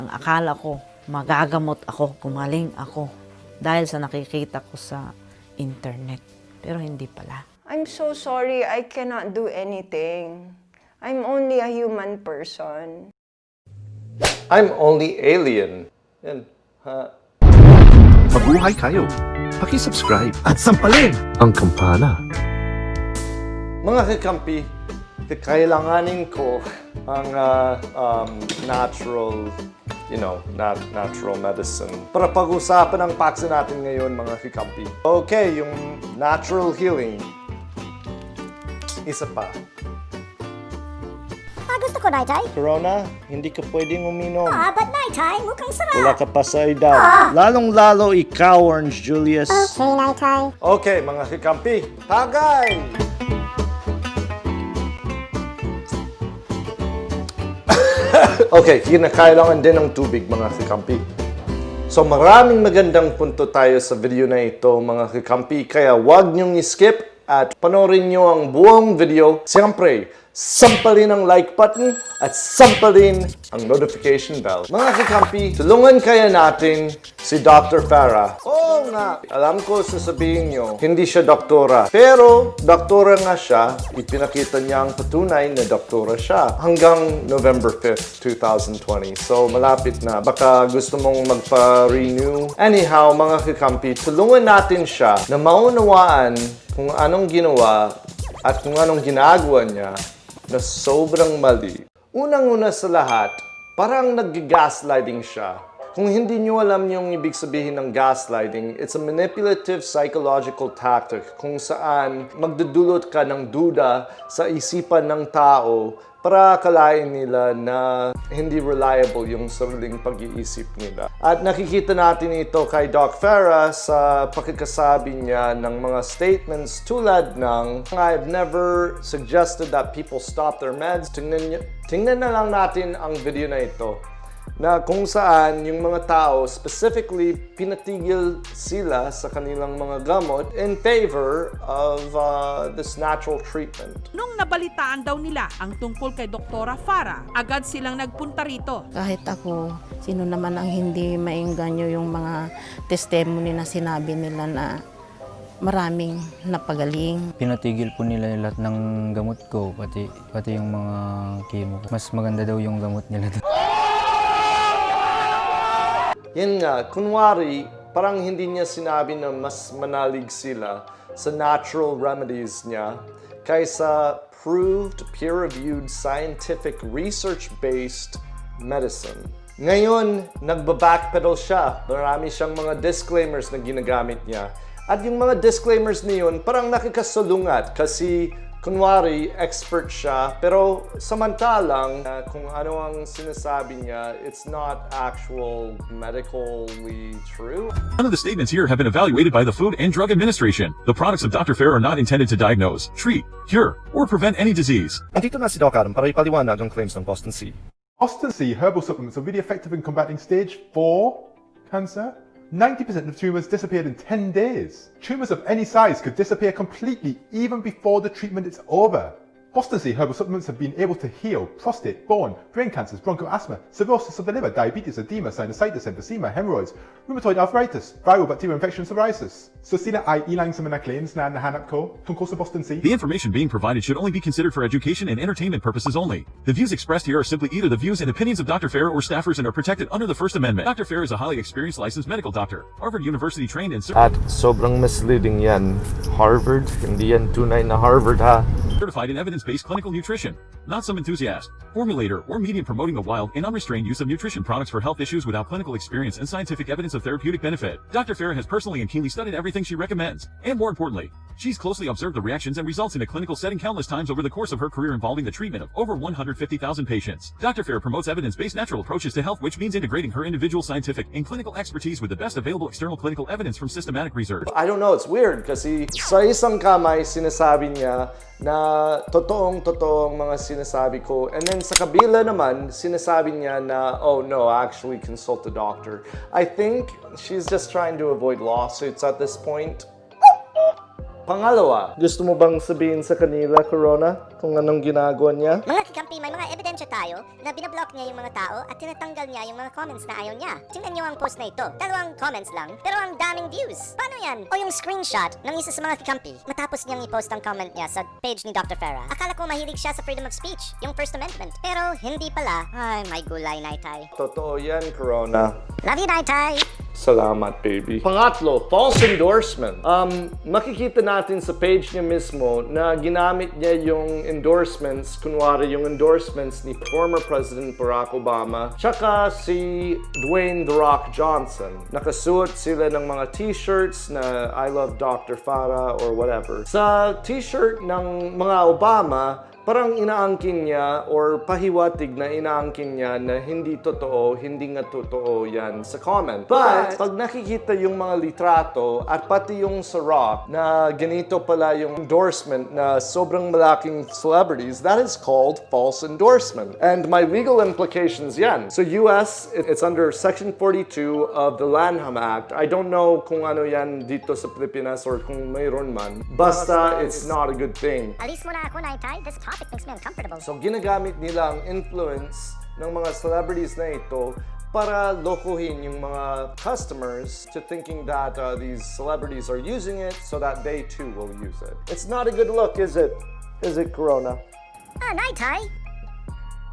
Ang akala ko, magagamot ako, gumaling ako dahil sa nakikita ko sa internet. Pero hindi pala. I'm so sorry, I cannot do anything. I'm only a human person. I'm only alien. Yan. Mabuhay kayo. Paki-subscribe at sampalin ang kampana. Mga kakampi, kailanganin ko ang natural, natural medicine. Para pag-usapan ang paksa natin ngayon, mga kakampi. Okay, yung natural healing. Isa pa. Gusto ko, Naitay. Corona, hindi ka pwedeng uminom. But Naitay, mukhang sarap. Wala ka pa sa edad. Lalong-lalo ikaw, Orange Julius. Okay, Naitay. Okay, mga kakampi, tagay! Okay, kinakailangan din ng tubig, mga kakampi. So maraming magandang punto tayo sa video na ito, mga kakampi. Kaya huwag niyong i-skip at panoorin niyo ang buong video. Siyempre, sampalin ang like button at sampalin ang notification bell. Mga kakampi, tulungan kaya natin si Dr. Farrah. Oo nga, alam ko sasabihin nyo, hindi siya doktora. Pero, doktora nga siya. Ipinakita niya ang patunay na doktora siya hanggang November 5th, 2020. So, malapit na. Baka gusto mong magpa-renew. Anyhow, mga kakampi, tulungan natin siya na maunawaan kung anong ginawa at kung anong ginagawa niya na sobrang mali. Unang-una sa lahat, parang nag-gaslighting siya. Kung hindi nyo alam yung ibig sabihin ng gaslighting, it's a manipulative psychological tactic kung saan magdudulot ka ng duda sa isipan ng tao para akalain nila na hindi reliable yung sariling pag-iisip nila. At nakikita natin ito kay Doc Farrah sa pakikasabi niya ng mga statements tulad ng I've never suggested that people stop their meds. Tingnan na lang natin ang video na ito na kung saan yung mga tao specifically pinatigil sila sa kanilang mga gamot in favor of this natural treatment. Nung nabalitaan daw nila ang tungkol kay Doktora Farrah, agad silang nagpunta rito. Kahit ako, sino naman ang hindi maingganyo yung mga testimony na sinabi nila na maraming napagaling. Pinatigil po nila lahat ng gamot ko, pati yung mga chemo. Mas maganda daw yung gamot nila. Yan nga, kunwari, parang hindi niya sinabi na mas manalig sila sa natural remedies niya kaysa proved, peer-reviewed, scientific, research-based medicine. Ngayon, nagba-backpedal siya. Marami siyang mga disclaimers na ginagamit niya. At yung mga disclaimers niyon, parang nakikasalungat kasi kunwari, expert siya, pero samantalang kung ano ang sinasabi niya, it's not actual medically true. None of the statements here have been evaluated by the Food and Drug Administration. The products of Dr. Farrah are not intended to diagnose, treat, cure, or prevent any disease. Andito na si Doc Adam para ipaliwanag ang claims ng Boston Sea. Boston Sea herbal supplements are really effective in combating stage 4 cancer. 90% of tumours disappeared in 10 days. Tumours of any size could disappear completely even before the treatment is over. Boston Sea herbal supplements have been able to heal prostate, bone, brain cancers, bronchoasthma, cirrhosis of the liver, diabetes, edema, sinusitis, emphysema, hemorrhoids, rheumatoid arthritis, viral bacterial infection, psoriasis. So sila ay ilang sa mga claims na nahanap ko tungkol sa Boston Sea. The information being provided should only be considered for education and entertainment purposes only. The views expressed here are simply either the views and opinions of Dr. Farrah or staffers and are protected under the First Amendment. Dr. Farrah is a highly experienced licensed medical doctor, Harvard University trained and At sobrang misleading yan. Harvard, hindi yan tunay na Harvard ha. certified in evidence-based clinical nutrition, not some enthusiast, formulator, or medium promoting the wild and unrestrained use of nutrition products for health issues without clinical experience and scientific evidence of therapeutic benefit. Dr. Farrah has personally and keenly studied everything she recommends, and more importantly, she's closely observed the reactions and results in a clinical setting countless times over the course of her career involving the treatment of over 150,000 patients. Dr. Farrah promotes evidence-based natural approaches to health, which means integrating her individual scientific and clinical expertise with the best available external clinical evidence from systematic research. I don't know, it's weird kasi sa isang kamay sinasabi niya na totoong mga sinasabi ko, and then sa kabila naman sinasabi niya na, oh no, I actually consult a doctor. I think she's just trying to avoid lawsuits at this point. Pangalawa, gusto mo bang sabihin sa kanila, Corona, kung anong ginagawa niya? Mga kakampi, may mga ebidensya tayo na binablock niya yung mga tao at tinatanggal niya yung mga comments na ayaw niya. Tingnan niyo ang post na ito. 2 comments lang, pero ang daming views. Paano yan? O yung screenshot ng isa sa mga kikampi matapos niyang i-post ang comment niya sa page ni Dr. Farrah. Akala ko mahilig siya sa freedom of speech, yung First Amendment. Pero hindi pala. Ay, may gulay, Naitay. Totoo yan, Corona. Love you, Naitay. Salamat, baby. Pangatlo, false endorsement. Makikita natin sa page niya mismo na ginamit niya yung endorsements, kunwari yung endorsements ni former President Barack Obama, tsaka si Dwayne The Rock Johnson. Nakasuot sila ng mga t-shirts na I love Dr. Farrah or whatever. Sa t-shirt ng mga Obama, parang inaangkin niya or pahiwatig na inaangkin niya na hindi totoo, hindi nga totoo yan sa comment. But, pag nakikita yung mga litrato at pati yung sa Rock na ganito pala yung endorsement na sobrang malaking celebrities, that is called false endorsement. And my legal implications yan. So US, it's under Section 42 of the Lanham Act. I don't know kung ano yan dito sa Pilipinas or kung mayroon man. Basta, it's not a good thing. Alis mo na ako, Naitay. This topic makes me uncomfortable. So ginagamit nila ang influence ng mga celebrities na ito para lokohin yung mga customers to thinking that these celebrities are using it so that they too will use it. It's not a good look, is it? Is it, Corona? Naitay.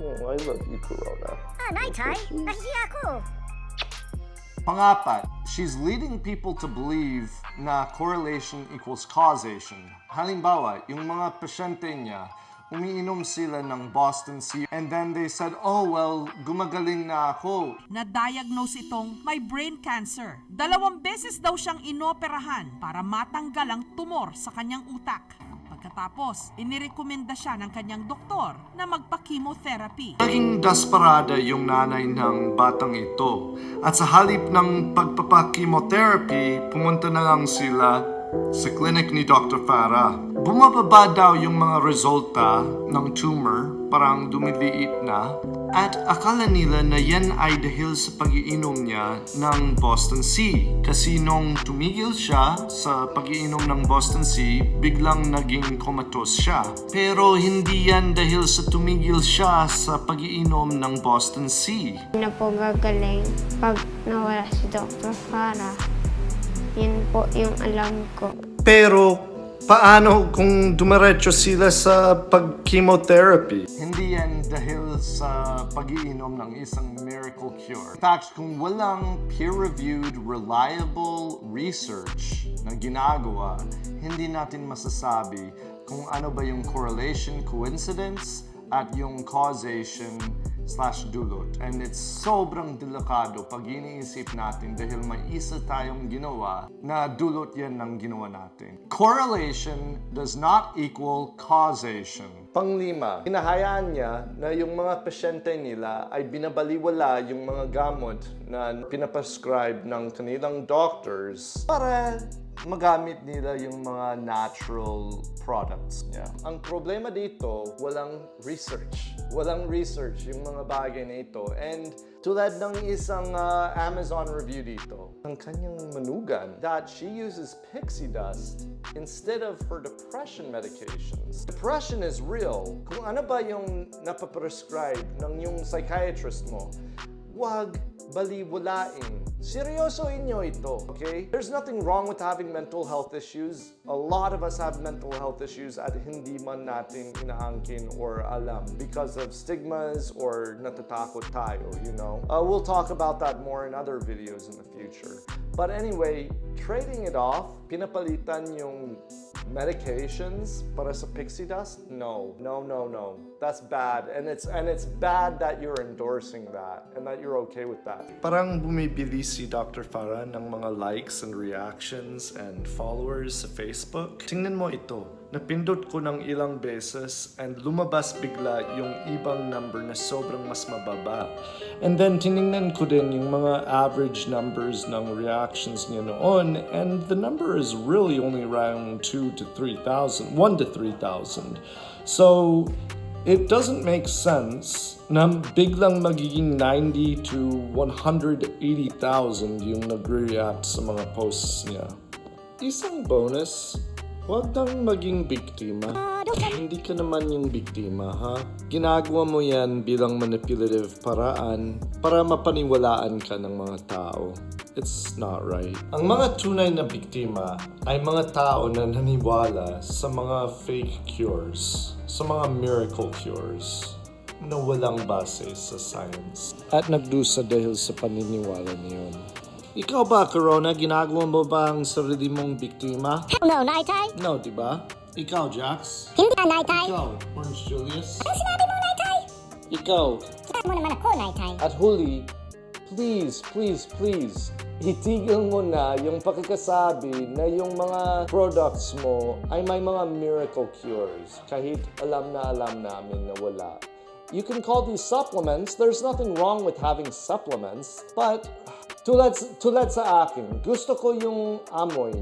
Oh, I love you, Corona. Naitay. Nahihiya ako. Pangapat, she's leading people to believe na correlation equals causation. Halimbawa, yung mga pasyente niya, umiinom sila ng Boston Sea and then they said, oh well, gumagaling na ako. Na-diagnose itong may brain cancer. 2 beses daw siyang inoperahan para matanggal ang tumor sa kanyang utak. Pagkatapos, inirekomenda siya ng kanyang doktor na magpa-chemotherapy. Naging desperada yung nanay ng batang ito. At sa halip ng pagpapa-chemotherapy, pumunta na lang sila sa clinic ni Dr. Farrah. Bumababa daw yung mga resulta ng tumor, parang dumiliit na, at akala nila na yan ay dahil sa pag-iinom niya ng Boston Sea. Kasi nung tumigil siya sa pag-iinom ng Boston Sea, biglang naging comatose siya. Pero hindi yan dahil sa tumigil siya sa pag-iinom ng Boston Sea. Na po gagaling pag nawala si Dr. Farrah. Yun po yung alam ko. Pero paano kung dumiretso sila sa pag-chemotherapy? Hindi yan dahil sa pag-iinom ng isang miracle cure. In fact, kung walang peer-reviewed, reliable research na ginagawa, hindi natin masasabi kung ano ba yung correlation, coincidence, at yung causation/dulot. And it's sobrang delikado pag iniisip natin dahil may isa tayong ginawa na dulot yan ng ginawa natin. Correlation does not equal causation. Panglima, hinahayaan niya na yung mga pasyente nila ay binabaliwala yung mga gamot na pinaprescribe ng kanilang doctors para magamit nila yung mga natural products niya. Ang problema dito, walang research. Walang research yung mga bagay na ito. And tulad ng isang Amazon review dito, ang kanyang manugan, that she uses pixie dust instead of her depression medications. Depression is real. Kung ano ba yung napaprescribe ng yung psychiatrist mo, wag baliwalain. Seryosoin nyo ito, okay? There's nothing wrong with having mental health issues. A lot of us have mental health issues at hindi man natin inaangkin or alam because of stigmas or natatakot tayo, you know? We'll talk about that more in other videos in the future. But anyway, trading it off, pinapalitan yung medications para sa pixie dust? No. That's bad. And it's bad that you're endorsing that and that you're okay with that. Parang bumibili si Dr. Farrah ng mga likes and reactions and followers sa Facebook. Tingnan mo ito. Napindot ko ng ilang beses and lumabas bigla yung ibang number na sobrang mas mababa. And then tiningnan ko din yung mga average numbers ng reactions niya noon and the number is really only around 1 to 3,000. So it doesn't make sense na biglang magiging 90 to 180,000 yung nagre-react sa mga posts niya. Isang bonus, huwag nang maging biktima. Hindi ka naman yung biktima, ha? Ginagawa mo yan bilang manipulative paraan para mapaniwalaan ka ng mga tao. It's not right. Ang mga tunay na biktima ay mga tao na naniwala sa mga fake cures, sa mga miracle cures na walang base sa science at nagdusa dahil sa paniniwala niyon. Ikaw ba, Corona, ginagawa mo ba ang sarili mong biktima? No, Naitay. No, di ba? Ikaw, Jax? Hindi ka, Naitay. Ikaw, Orange Julius? Ano sinabi mo, Naitay? Ikaw. Sabi mo naman ako, Naitay. At huli, please, itigil mo na yung pakikasabi na yung mga products mo ay may mga miracle cures kahit alam namin na wala. You can call these supplements. There's nothing wrong with having supplements. But tulad sa akin, gusto ko yung amoy.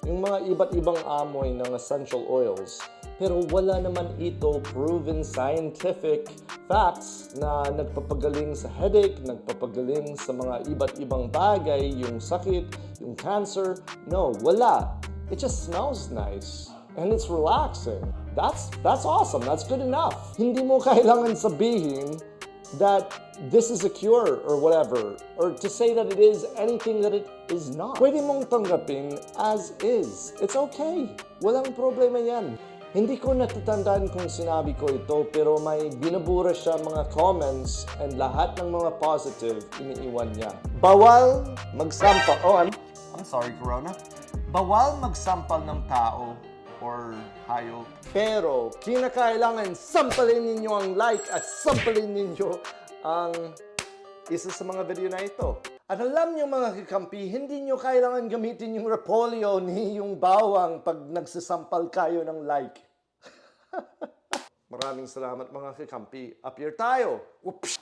Yung mga iba't ibang amoy ng essential oils. Pero wala naman ito proven scientific facts na nagpapagaling sa headache, nagpapagaling sa mga iba't ibang bagay, yung sakit, yung cancer. No, wala. It just smells nice. And it's relaxing. That's awesome. That's good enough. Hindi mo kailangan sabihin that this is a cure or whatever, or to say that it is anything that it is not. Pwede mong tanggapin as is. It's okay. Walang problema yan. Hindi ko natatandaan kung sinabi ko ito, pero may binabura siya mga comments and lahat ng mga positive iniiwan niya. Bawal magsampal. Oh, I'm sorry, Corona. Bawal magsampal ng tao or hayop. Pero, kinakailangan sampalin ninyo ang like at sampalin ninyo ang isa sa mga video na ito. At alam nyo mga kakampi, hindi nyo kailangan gamitin yung repolyo ni yung bawang pag nagsasampal kayo ng like. Maraming salamat mga kakampi. Appear tayo! Whoops!